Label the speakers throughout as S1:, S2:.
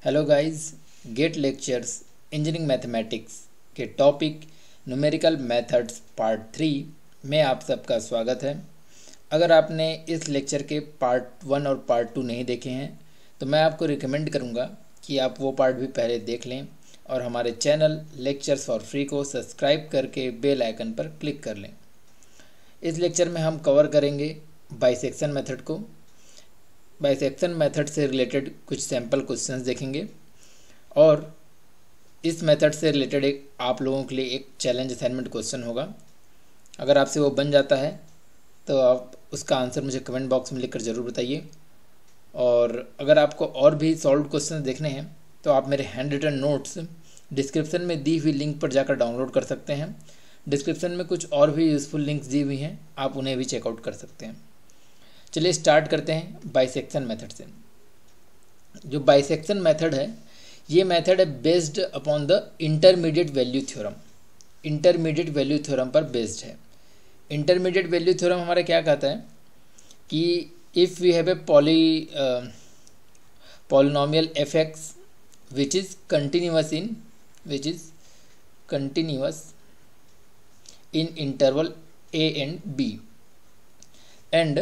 S1: Hello guys, GATE lectures engineering mathematics के topic numerical methods part 3 में आप सबका स्वागत है। अगर आपने इस लेक्चर के पार्ट 1 और पार्ट 2 नहीं देखे हैं तो मैं आपको रिकमेंड करूंगा कि आप वो पार्ट भी पहले देख लें और हमारे चैनल लेक्चर्स फॉर फ्री को सब्सक्राइब करके बेल आइकन पर क्लिक कर लें। इस लेक्चर में हम कवर करेंगे बाइसेक्शन मेथड को। बाइसेक्शन मेथड से रिलेटेड कुछ सैम्पल क्वेश्चंस देखेंगे और इस मेथड से रिलेटेड एक आप लोगों के लिए एक चैलेंज असाइनमेंट क्वेश्चन होगा। अगर आपसे वो बन जाता है तो आप उसका आंसर मुझे कमेंट बॉक्स में लिखकर ज़रूर बताइए। और अगर आपको और भी सॉल्व क्वेश्चन देखने हैं तो आप मेरे हैंड रिटन नोट्स डिस्क्रिप्शन में दी हुई लिंक पर जाकर डाउनलोड कर सकते हैं। डिस्क्रिप्शन में कुछ और भी यूज़फुल लिंक्स दी हुई हैं, आप उन्हें भी चेकआउट कर सकते हैं। चलिए स्टार्ट करते हैं बाइसेक्शन मेथड से। जो बाइसेक्शन मेथड है ये मेथड है based upon the intermediate value theorem. Intermediate value theorem पर बेस्ड है। इंटरमीडिएट वैल्यू थ्योरम हमारा क्या कहता है कि if we have a polynomial F X which is continuous in interval A and B and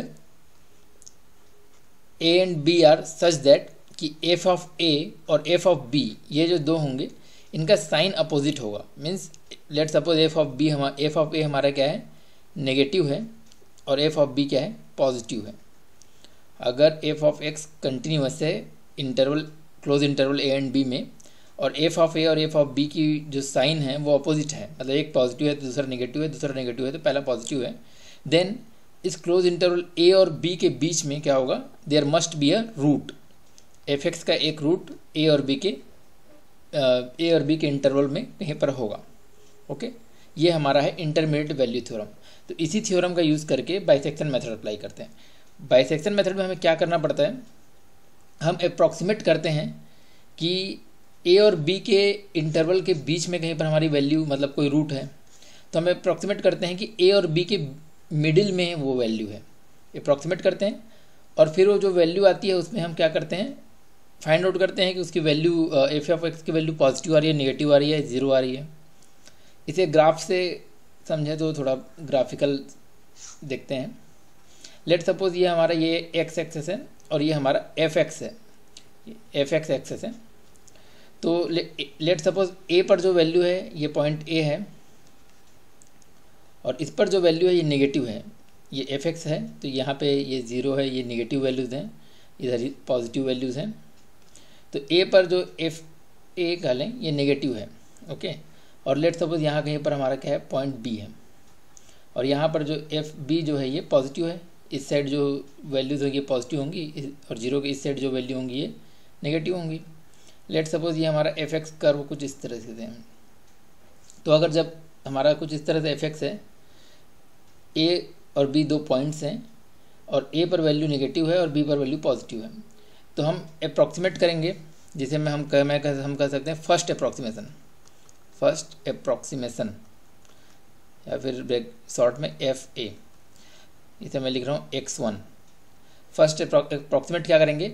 S1: A and B are such that कि F of A और F of B ये जो दो होंगे इनका साइन अपोजिट होगा। Means let suppose F of A हमारा क्या है, नेगेटिव है, और एफ ऑफ बी क्या है, पॉजिटिव है। अगर एफ ऑफ एक्स कंटिन्यूअस है close interval A and B में, और एफ ऑफ ए और एफ ऑफ बी की जो साइन है वो अपोजिट है, मतलब एक पॉजिटिव है तो दूसरा नेगेटिव है, दूसरा नेगेटिव है तो पहला पॉजिटिव है, देन इस क्लोज इंटरवल ए और बी के बीच में क्या होगा, there must be a root. F X का एक रूट ए और बी के इंटरवल में कहीं पर होगा। ओके, ये हमारा है इंटरमीडिएट वैल्यू थ्योरम। तो इसी थ्योरम का यूज़ करके बाइसेक्शन मेथड अप्लाई करते हैं। बाइसेक्शन मेथड में हमें क्या करना पड़ता है, हम अप्रॉक्सीमेट करते हैं कि ए और बी के इंटरवल के बीच में कहीं पर हमारी वैल्यू, मतलब कोई रूट है, तो हम अप्रॉक्सीमेट करते हैं कि ए और बी के मिडिल में वो वैल्यू है, अप्रॉक्सीमेट करते हैं। और फिर वो जो वैल्यू आती है उसमें हम क्या करते हैं, फाइंड आउट करते हैं कि उसकी वैल्यू एफ ऑफ एक्स की वैल्यू पॉजिटिव आ रही है, नेगेटिव आ रही है, ज़ीरो आ रही है। इसे ग्राफ से समझें तो थोड़ा ग्राफिकल देखते हैं। लेट सपोज ये हमारा ये एक्स एक्सेस है और ये हमारा एफ एक्स है, एफ एक्स एक्सेस है। तो लेट सपोज ए पर जो वैल्यू है ये पॉइंट ए है और इस पर जो वैल्यू है ये नेगेटिव है, ये एफ एक्स है, तो यहाँ पे ये ज़ीरो है, ये नेगेटिव वैल्यूज़ हैं, इधर पॉजिटिव वैल्यूज़ हैं। तो ए पर जो एफ ए कह लें ये नेगेटिव है, ओके। और लेट सपोज यहाँ कहीं पर हमारा क्या है, पॉइंट बी है, और यहाँ पर जो एफ बी जो है ये पॉजिटिव है। इस साइड जो वैल्यूज़ होंगी ये पॉजिटिव होंगी और जीरो के इस साइड जो वैल्यू होंगी ये नेगेटिव होंगी। लेट सपोज ये हमारा एफ एक्स कर्व कुछ इस तरह से है। तो अगर जब हमारा कुछ इस तरह से एफ एक्स है, ए और बी दो पॉइंट्स हैं, और ए पर वैल्यू नेगेटिव है और बी पर वैल्यू पॉजिटिव है, तो हम अप्रॉक्सीमेट करेंगे, जिसे हम कह सकते हैं फर्स्ट अप्रॉक्सीमेशन या फिर शॉर्ट में एफ ए। इसे मैं लिख रहा हूँ x1। फर्स्ट अप्रॉक्सीमेट क्या करेंगे,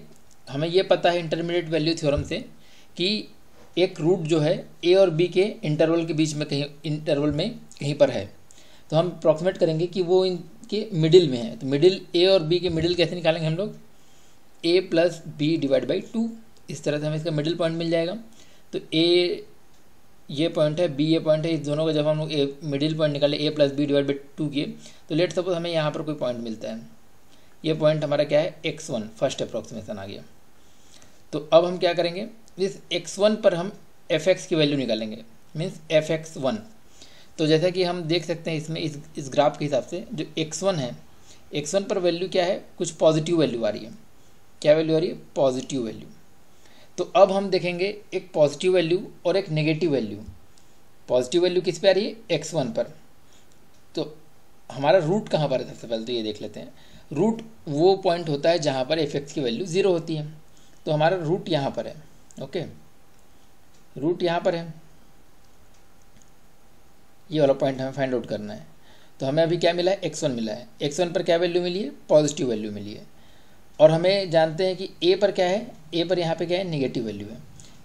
S1: हमें ये पता है इंटरमीडिएट वैल्यू थ्योरम से कि एक रूट जो है ए और बी के इंटरवल के बीच में कहीं पर है, तो हम अप्रॉक्सीमेट करेंगे कि वो इनके मिडिल में है। तो मिडिल ए और बी के मिडिल कैसे निकालेंगे हम लोग, a plus B divide by 2, इस तरह से हमें इसका मिडिल पॉइंट मिल जाएगा। तो a ये पॉइंट है, b ये पॉइंट है, इस दोनों का जब हम लोग मिडिल पॉइंट निकाले a plus B divide by 2 किए, तो लेट सपोज हमें यहाँ पर कोई पॉइंट मिलता है, ये पॉइंट हमारा क्या है, x1, फर्स्ट अप्रॉक्सीमेशन आ गया। तो अब हम क्या करेंगे, इस x1 पर हम fx की वैल्यू निकालेंगे, मीन्स fx1। तो जैसा कि हम देख सकते हैं इसमें इस ग्राफ के हिसाब से जो x1 है, x1 पर वैल्यू क्या है, कुछ पॉजिटिव वैल्यू आ रही है। क्या वैल्यू आ रही है, पॉजिटिव वैल्यू। तो अब हम देखेंगे एक पॉजिटिव वैल्यू और एक नेगेटिव वैल्यू। पॉजिटिव वैल्यू किस पे आ रही है, x1 पर। तो हमारा रूट कहाँ पर है, सबसे पहले तो ये देख लेते हैं। रूट वो पॉइंट होता है जहाँ पर एफ एक्स की वैल्यू ज़ीरो होती है, तो हमारा रूट यहाँ पर है, ओके, रूट यहाँ पर है। ये वाला पॉइंट हमें फाइंड आउट करना है। तो हमें अभी क्या मिला है, x1 मिला है। x1 पर क्या वैल्यू मिली है, पॉजिटिव वैल्यू मिली है। और हमें जानते हैं कि ए पर क्या है, ए पर यहाँ पे क्या है, नेगेटिव वैल्यू है।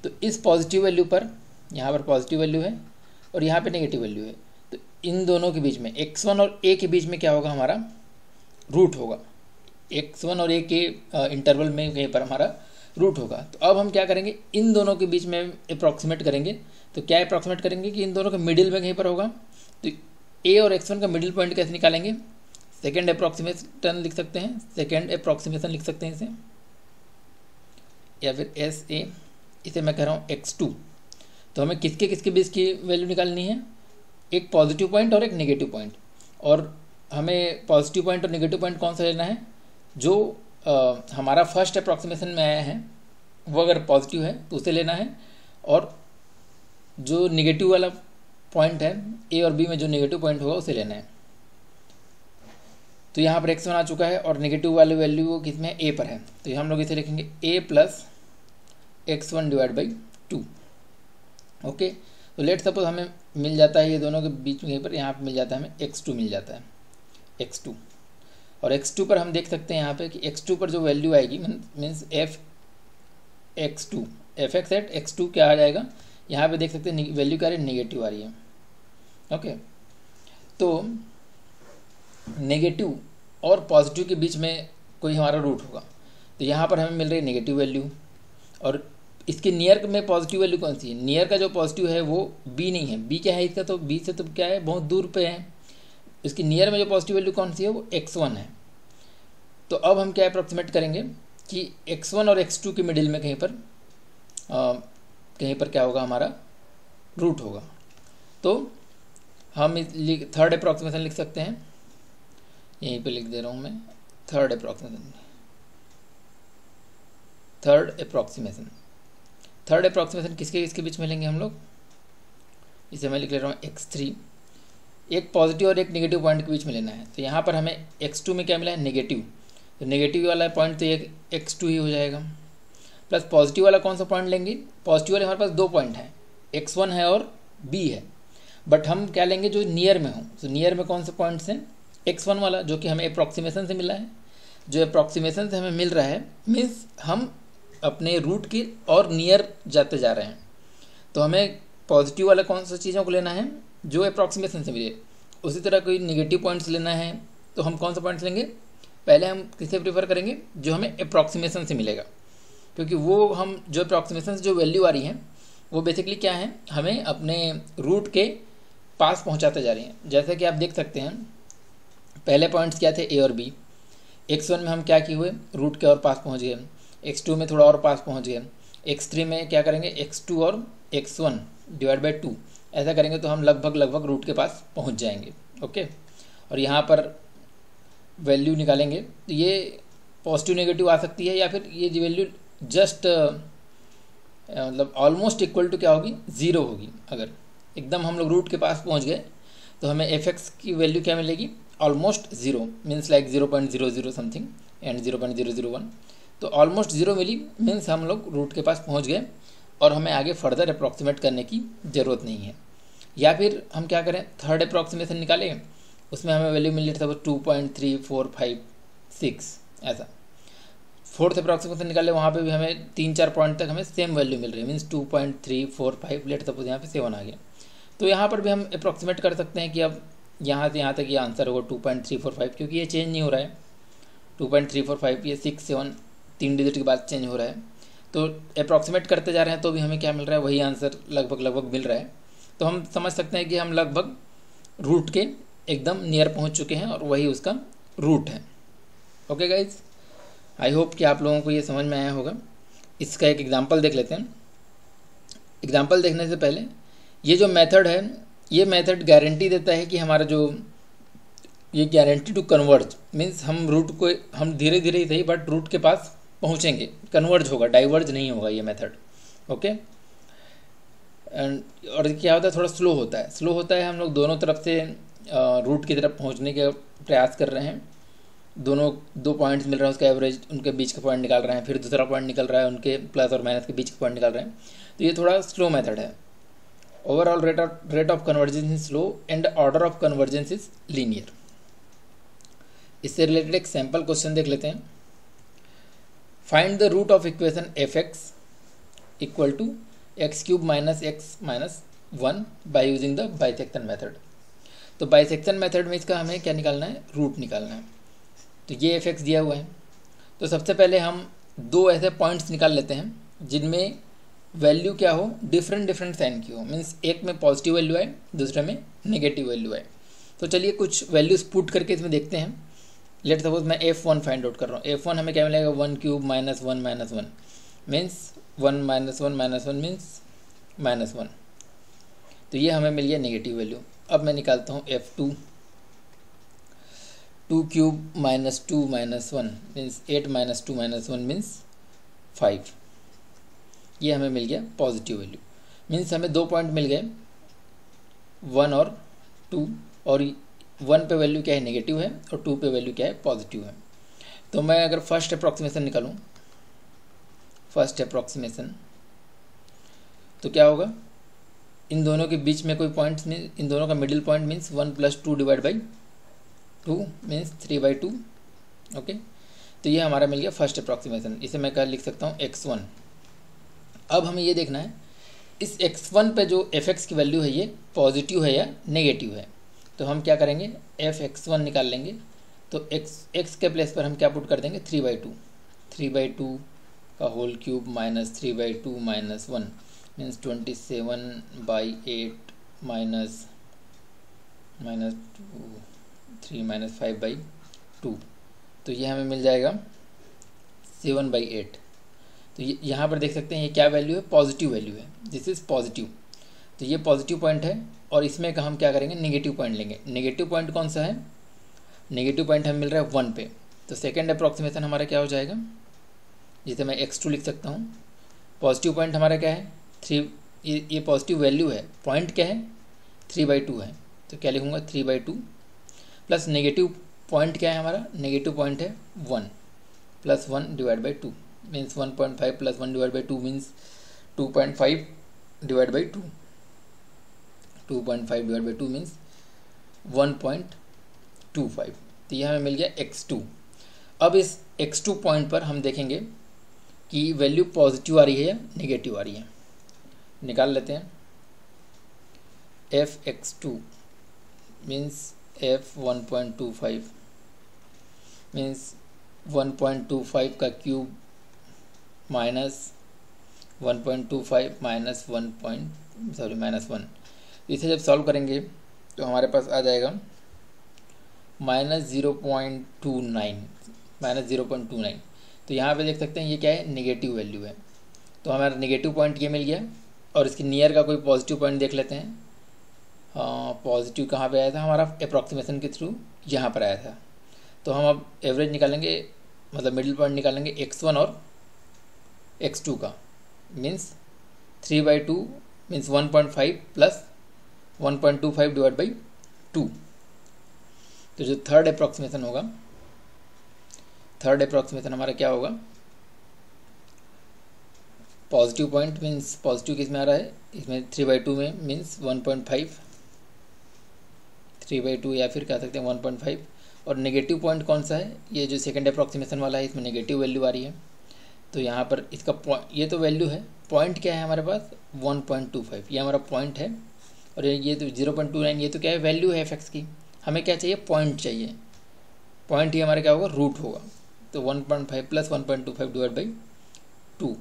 S1: तो इस पॉजिटिव वैल्यू पर, यहाँ पर पॉजिटिव वैल्यू है और यहाँ पे नेगेटिव वैल्यू है, तो इन दोनों के बीच में x1 और a के बीच में क्या होगा, हमारा रूट होगा। x1 और a के इंटरवल में कहीं पर हमारा रूट होगा। तो अब हम क्या करेंगे, इन दोनों के बीच में अप्रॉक्सीमेट करेंगे। तो क्या अप्रॉक्सीमेट करेंगे कि इन दोनों के मिडिल में कहीं पर होगा। तो a और x1 का मिडिल पॉइंट कैसे निकालेंगे, सेकेंड अप्रॉक्सीमेशन लिख सकते हैं, सेकेंड अप्रॉक्सीमेशन लिख सकते हैं इसे, या फिर SA, इसे मैं कह रहा हूँ x2। तो हमें किसके किसके बीच की वैल्यू निकालनी है, एक पॉजिटिव पॉइंट और एक नेगेटिव पॉइंट। और हमें पॉजिटिव पॉइंट और नेगेटिव पॉइंट कौन सा लेना है, जो हमारा फर्स्ट अप्रॉक्सीमेशन में आया है वो अगर पॉजिटिव है तो उसे लेना है, और जो नेगेटिव वाला पॉइंट है A और B में जो नेगेटिव पॉइंट होगा उसे लेना है। तो यहाँ पर x1 आ चुका है और नेगेटिव वाली वैल्यू किस में, A पर है। तो हम लोग इसे लिखेंगे A plus x1 divide by 2। Okay, तो लेट सपोज हमें मिल जाता है ये दोनों के बीच में, पर यहाँ पर मिल जाता है हमें x2 मिल जाता है, x2। और x2 पर हम देख सकते हैं यहाँ पे कि x2 पर जो वैल्यू आएगी means fx2 fx eight x2 क्या आ जाएगा, यहाँ पे देख सकते हैं वैल्यू क्या आ रही है, नेगेटिव आ रही है। ओके, तो नेगेटिव और पॉजिटिव के बीच में कोई हमारा रूट होगा। तो यहाँ पर हमें मिल रही है नेगेटिव वैल्यू, और इसके नियर में पॉजिटिव वैल्यू कौन सी है, नियर का जो पॉजिटिव है वो b नहीं है, b क्या है इसका, तो b से तो क्या है, बहुत दूर पे है। इसकी नियर में जो पॉजिटिव वैल्यू कौन सी है, वो x1 है। तो अब हम क्या अप्रॉक्सीमेट करेंगे कि x1 और x2 के मिडिल में कहीं पर क्या होगा, हमारा रूट होगा। तो हम थर्ड अप्रॉक्सीमेशन लिख सकते हैं, यहीं पे लिख दे रहा हूँ मैं, थर्ड अप्रॉक्सीमेशन किसके किसके बीच में लेंगे हम लोग, इसे मैं लिख ले रहा हूँ x3, एक पॉजिटिव और एक नेगेटिव पॉइंट के बीच में लेना है। तो यहाँ पर हमें x2 में क्या मिला है, नेगेटिव, तो नेगेटिव वाला पॉइंट तो ये x2 ही हो जाएगा। प्लस पॉजिटिव वाला कौन सा पॉइंट लेंगे, पॉजिटिव वाले हमारे पास दो पॉइंट हैं, x1 है और b है, बट हम क्या लेंगे जो नियर में हो। तो नियर में कौन से पॉइंट्स हैं, x1 वाला जो कि हमें अप्रॉक्सीमेशन से मिला है, जो अप्रॉक्सीमेशन से हमें मिल रहा है मीन्स हम अपने रूट की और नियर जाते जा रहे हैं। तो हमें पॉजिटिव वाला कौन सा चीज़ों को लेना है जो अप्रॉक्सीमेशन से मिले। उसी तरह कोई निगेटिव पॉइंट्स लेना है तो हम कौन सा पॉइंट्स लेंगे, पहले हम किसे प्रीफर करेंगे, जो हमें अप्रॉक्सीमेशन से मिलेगा, क्योंकि वो हम जो अप्रॉक्सीमेशन से जो वैल्यू आ रही है वो बेसिकली क्या है, हमें अपने रूट के पास पहुंचाते जा रही हैं। जैसे कि आप देख सकते हैं पहले पॉइंट्स क्या थे, A और B। x1 में हम क्या किए हुए, रूट के और पास पहुंच गए, x2 में थोड़ा और पास पहुंच गए, x3 में क्या करेंगे, x2 और x1 डिवाइड बाई 2 ऐसा करेंगे तो हम लगभग रूट के पास पहुंच जाएंगे। ओके, और यहाँ पर वैल्यू निकालेंगे तो ये पॉजिटिव नेगेटिव आ सकती है, या फिर ये वैल्यू जस्ट मतलब ऑलमोस्ट इक्वल टू क्या होगी, ज़ीरो होगी। अगर एकदम हम लोग रूट के पास पहुंच गए तो हमें fx की वैल्यू क्या मिलेगी, almost zero, means like 0.00 something and 0.001। तो ऑलमोस्ट ज़ीरो मिली मीन्स हम लोग रूट के पास पहुंच गए और हमें आगे फर्दर अप्रॉक्सीमेट करने की ज़रूरत नहीं है। या फिर हम क्या करें, थर्ड अप्रॉक्सीमेशन निकालें, उसमें हमें वैल्यू मिल रही था 2.3456 ऐसा। फोर्थ अप्रॉक्सीमेशन निकाले, वहाँ पे भी हमें 3-4 पॉइंट तक हमें सेम वैल्यू मिल रही है, मीन्स 2.345, लेट सपोज यहाँ पे 7 आ गया। तो यहाँ पर भी हम अप्रॉक्सीमेट कर सकते हैं कि अब यहाँ से यहाँ तक ये आंसर होगा 2.345, क्योंकि ये चेंज नहीं हो रहा है। 2.345 ये 6 7 3 डिजिट के बाद चेंज हो रहा है। तो अप्रॉक्सीमेट करते जा रहे हैं तो भी हमें क्या मिल रहा है, वही आंसर लगभग मिल रहा है। तो हम समझ सकते हैं कि हम लगभग रूट के एकदम नियर पहुंच चुके हैं और वही उसका रूट है। ओके गाइज, आई होप कि आप लोगों को ये समझ में आया होगा। इसका एक एग्जांपल देख लेते हैं। एग्जांपल देखने से पहले ये जो मेथड है, ये मेथड गारंटी देता है कि हमारा जो ये गारंटी टू कन्वर्ज मीन्स हम रूट को हम धीरे धीरे ही सही बट रूट के पास पहुँचेंगे, कन्वर्ज होगा, डाइवर्ज नहीं होगा ये मेथड। ओके, और क्या होता है, थोड़ा स्लो होता है। हम लोग दोनों तरफ से रूट की तरफ पहुंचने का प्रयास कर रहे हैं। दो पॉइंट्स मिल रहे हैं, उसका एवरेज उनके बीच का पॉइंट निकाल रहे हैं, फिर दूसरा पॉइंट निकल रहा है, उनके प्लस और माइनस के बीच का पॉइंट निकाल रहे हैं। तो ये थोड़ा स्लो मेथड है। Overall rate of convergence is slow and order of convergence is linear. इससे रिलेटेड एक सैम्पल क्वेश्चन देख लेते हैं। Find the root of equation fx equal to X cube minus X minus 1 by using the bisection method. तो bisection method में इसका हमें क्या निकालना है, रूट निकालना है। तो ये एफ एक्स दिया हुआ है। तो सबसे पहले हम दो ऐसे पॉइंट्स निकाल लेते हैं जिनमें वैल्यू क्या हो, डिफरेंट डिफरेंट साइन की हो, मीन्स एक में पॉजिटिव वैल्यू है, दूसरे में नेगेटिव वैल्यू है। तो चलिए कुछ वैल्यूज़ पुट करके इसमें देखते हैं। लेट सपोज मैं F1 फाइंड आउट कर रहा हूँ। F1 हमें क्या मिलेगा, 1 cube minus 1 minus 1 means 1 minus 1 minus 1 means minus 1। तो ये हमें मिल गया नेगेटिव वैल्यू। अब मैं निकालता हूँ F2, 2 cube minus 2 minus 1 means 8 minus 2 minus 1 means 5। ये हमें मिल गया पॉजिटिव वैल्यू। मीन्स हमें दो पॉइंट मिल गए, 1 और 2, और 1 पे वैल्यू क्या है, नेगेटिव है, और 2 पे वैल्यू क्या है, पॉजिटिव है। तो मैं अगर फर्स्ट अप्रॉक्सीमेशन निकालूँ, फर्स्ट अप्रॉक्सीमेशन, तो क्या होगा, इन दोनों के बीच में कोई पॉइंट्स मीन इन दोनों का middle point means 1 + 2 divide by 2 means 3/2। Okay, तो ये हमारा मिल गया फर्स्ट अप्रॉक्सीमेशन। इसे मैं क्या लिख सकता हूँ, x1। अब हमें ये देखना है इस x1 पे जो fx की वैल्यू है ये पॉजिटिव है या नेगेटिव है। तो हम क्या करेंगे, fx1 निकाल लेंगे। तो x के प्लेस पर हम क्या पुट कर देंगे, 3/2, 3/2 का whole cube minus 3/2 minus 1 means 27/8 minus 3 minus 5/2। तो ये हमें मिल जाएगा 7/8। तो ये यहाँ पर देख सकते हैं ये क्या वैल्यू है, पॉजिटिव वैल्यू है, दिस इज़ पॉजिटिव। तो ये पॉजिटिव पॉइंट है, और इसमें का हम क्या करेंगे, नेगेटिव पॉइंट लेंगे। नेगेटिव पॉइंट कौन सा है, नेगेटिव पॉइंट हमें मिल रहा है 1 पे। तो सेकेंड अप्रॉक्सीमेशन हमारा क्या हो जाएगा, जिसे मैं x2 लिख सकता हूँ। पॉजिटिव पॉइंट हमारा क्या है, 3, ये पॉजिटिव वैल्यू है, पॉइंट क्या है, 3/2 है। तो क्या लिखूँगा, 3/2 प्लस नेगेटिव पॉइंट क्या है हमारा, नेगेटिव पॉइंट है 1 plus 1 divide by 2 means 1.5 plus 1 divide by 2 means 2.5 divide by 2, 2.5 divide by 2 means 1.25। तो यह हमें मिल गया x2। अब इस x2 पॉइंट पर हम देखेंगे कि वैल्यू पॉजिटिव आ रही है या नेगेटिव आ रही है। निकाल लेते हैं, fx2 मीन्स f 1.25 मीन्स 1.25 का क्यूब माइनस 1.25 माइनस माइनस 1। इसे जब सॉल्व करेंगे तो हमारे पास आ जाएगा -0.29 माइनस 0.29। तो यहाँ पे देख सकते हैं ये क्या है, नेगेटिव वैल्यू है। तो हमारा नेगेटिव पॉइंट ये मिल गया, और इसके नियर का कोई पॉजिटिव पॉइंट देख लेते हैं। हाँ, पॉजिटिव कहाँ पे आया था हमारा, अप्रॉक्सीमेशन के थ्रू यहाँ पर आया था। तो हम अब एवरेज निकालेंगे, मतलब मिडिल पॉइंट निकालेंगे x1 और x2 का, means 3/2 means 1.5 plus 1.25 divide by 2। तो जो थर्ड अप्रॉक्सीमेशन होगा, थर्ड अप्रॉक्सीमेशन हमारा क्या होगा, पॉजिटिव पॉइंट मीन्स पॉजिटिव किस में आ रहा है, इसमें 3/2 में मीन्स 1.5, 3/2 या फिर कह सकते हैं 1.5। और नेगेटिव पॉइंट कौन सा है, ये जो सेकंड अप्रॉक्सीमेशन वाला है, इसमें नेगेटिव वैल्यू आ रही है। तो यहाँ पर इसका ये तो वैल्यू है, पॉइंट क्या है हमारे पास 1.25, ये हमारा पॉइंट है। और ये तो 0.29, ये तो क्या है, वैल्यू है fx की। हमें क्या चाहिए, पॉइंट चाहिए। पॉइंट ही हमारा क्या होगा, रूट होगा। तो 1.5 प्लस 1.25 डिवाइड बाई 2।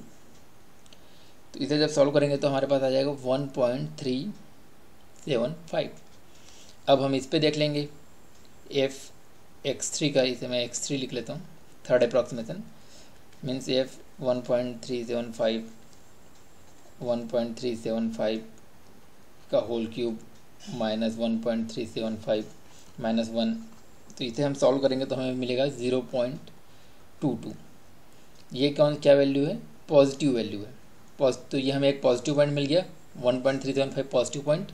S1: तो इसे जब सॉल्व करेंगे तो हमारे पास आ जाएगा 1.375। अब हम इस पे देख लेंगे f(x3) का, इसे मैं x3 लिख लेता हूँ, थर्ड अप्रॉक्सीमेशन मीन्स f 1.375 का होल क्यूब माइनस 1.375 माइनस 1। तो इसे हम सॉल्व करेंगे तो हमें मिलेगा 0.22। ये क्या वैल्यू है, पॉजिटिव वैल्यू है। तो ये हमें एक पॉजिटिव पॉइंट मिल गया 1.375 पॉजिटिव पॉइंट,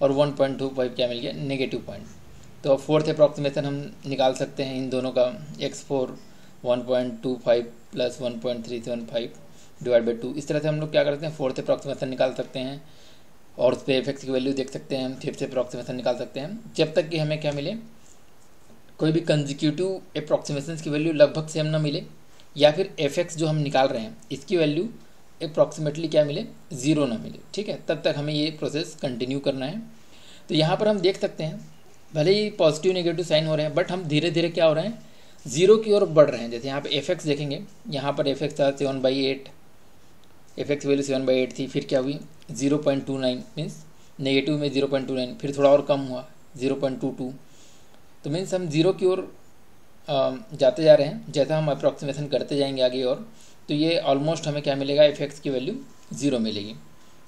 S1: और 1.25 क्या मिल गया, नेगेटिव पॉइंट। तो अब फोर्थ अप्रॉक्सीमेशन हम निकाल सकते हैं इन दोनों का, x4 1.25 प्लस 1.375 डिवाइड बाई 2। इस तरह से हम लोग क्या करते हैं, फोर्थ अप्रॉक्सीमेशन निकाल सकते हैं, और उस पर एफ की वैल्यू देख सकते हैं, फिफ्थ अप्रॉक्सीमेशन निकाल सकते हैं, जब तक कि हमें क्या मिले, कोई भी कंजिक्यूटिव अप्रॉक्सीमेशन की वैल्यू लगभग सेम ना मिले, या फिर एफ जो हम निकाल रहे हैं इसकी वैल्यू अप्रॉक्सीमेटली क्या मिले, 0 ना मिले, ठीक है। तब तक हमें ये प्रोसेस कंटिन्यू करना है। तो यहाँ पर हम देख सकते हैं भले ही पॉजिटिव नेगेटिव साइन हो रहे हैं, बट हम धीरे धीरे क्या हो रहे हैं, 0 की ओर बढ़ रहे हैं। जैसे यहाँ पे एफ देखेंगे, यहाँ पर एफ था 7/8, एफ वैल्यू 7/8 थी, फिर क्या हुई 0.29, मीन्स नेगेटिव में 0.29, फिर थोड़ा और कम हुआ 0.22। तो मीन्स हम 0 की ओर जाते जा रहे हैं। जैसा हम अप्रॉक्सीमेशन करते जाएंगे आगे और, तो ये ऑलमोस्ट हमें क्या मिलेगा, एफ की वैल्यू 0 मिलेगी,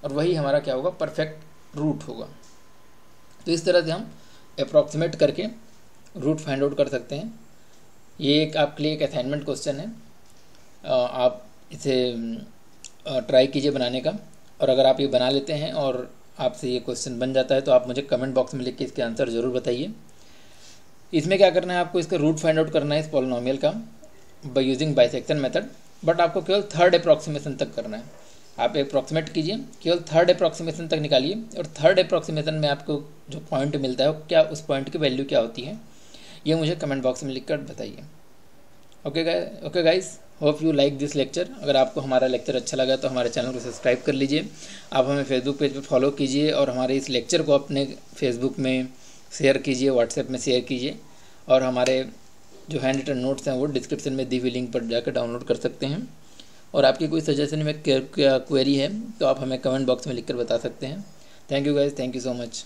S1: और वही हमारा क्या होगा, परफेक्ट रूट होगा। तो इस तरह से हम अप्रॉक्सीमेट करके रूट फाइंड आउट कर सकते हैं। ये एक आपके लिए एक असाइनमेंट क्वेश्चन है, आप इसे ट्राई कीजिए बनाने का, और अगर आप ये बना लेते हैं और आपसे ये क्वेश्चन बन जाता है तो आप मुझे कमेंट बॉक्स में लिख के इसके आंसर ज़रूर बताइए। इसमें क्या करना है, आपको इसका रूट फाइंड आउट करना है इस पॉलिनोमियल का by using bisection method, but आपको केवल थर्ड अप्रॉक्सीमेशन तक करना है। आप अप्रॉक्सीमेट कीजिए, केवल थर्ड अप्रॉक्सीमेशन तक निकालिए, और थर्ड अप्रॉक्सीमेशन में आपको जो पॉइंट मिलता है क्या, उस पॉइंट की वैल्यू क्या होती है, ये मुझे कमेंट बॉक्स में लिख कर बताइए। Okay guys, hope you like this lecture. अगर आपको हमारा लेक्चर अच्छा लगा तो हमारे चैनल को सब्सक्राइब कर लीजिए। आप हमें फेसबुक पेज पर फॉलो कीजिए, और हमारे इस लेक्चर को अपने फेसबुक में शेयर कीजिए, व्हाट्सएप में शेयर कीजिए, और हमारे जो हैंड रिटन नोट्स हैं वो डिस्क्रिप्शन में दी हुई लिंक पर जाकर डाउनलोड कर सकते हैं। और आपकी कोई सजेशन में क्या क्वेरी है तो आप हमें कमेंट बॉक्स में लिखकर बता सकते हैं। Thank you guys, thank you so much.